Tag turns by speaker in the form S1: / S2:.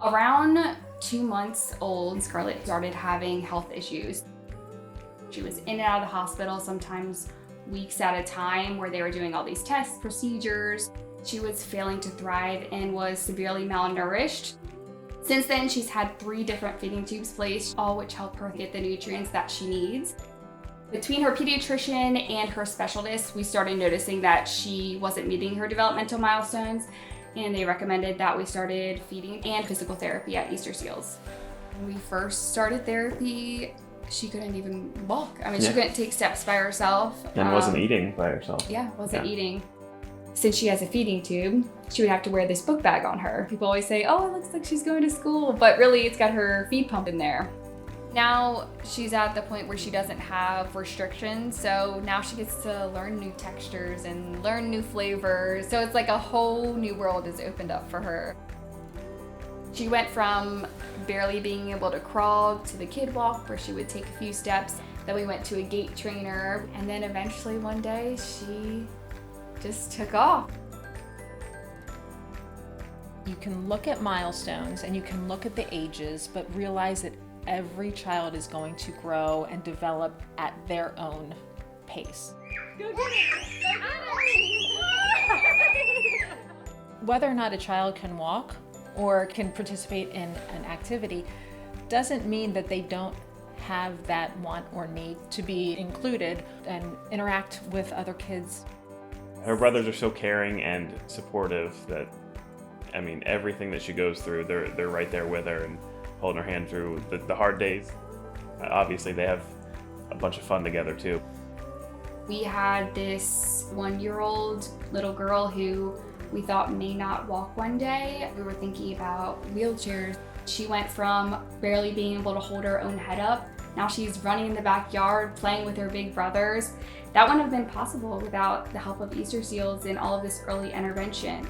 S1: Around 2 months old, Scarlett started having health issues. She was in and out of the hospital, sometimes weeks at a time, where they were doing all these tests, procedures. She was failing to thrive and was severely malnourished. Since then, she's had 3 different feeding tubes placed, all which help her get the nutrients that she needs. Between her pediatrician and her specialist, we started noticing that she wasn't meeting her developmental milestones, and they recommended that we started feeding and physical therapy at Easterseals. When we first started therapy, she couldn't even walk. I mean, she couldn't take steps by herself.
S2: And wasn't eating by herself.
S1: Yeah, wasn't eating. Since she has a feeding tube, she would have to wear this book bag on her. People always say, oh, it looks like she's going to school, but really it's got her feed pump in there. Now she's at the point where she doesn't have restrictions, so now she gets to learn new textures and learn new flavors. So it's like a whole new world has opened up for her. She went from barely being able to crawl to the kid walk, where she would take a few steps. Then we went to a gait trainer, and then eventually one day she just took off.
S3: You can look at milestones and you can look at the ages, but realize that every child is going to grow and develop at their own pace. Go get it! Go get it! Whether or not a child can walk or can participate in an activity doesn't mean that they don't have that want or need to be included and interact with other kids.
S2: Her brothers are so caring and supportive that, I mean, everything that she goes through, they're right there with her and holding her hand through the hard days. Obviously, they have a bunch of fun together too.
S1: We had this 1-year-old little girl who we thought may not walk one day. We were thinking about wheelchairs. She went from barely being able to hold her own head up. Now she's running in the backyard, playing with her big brothers. That wouldn't have been possible without the help of Easterseals and all of this early intervention.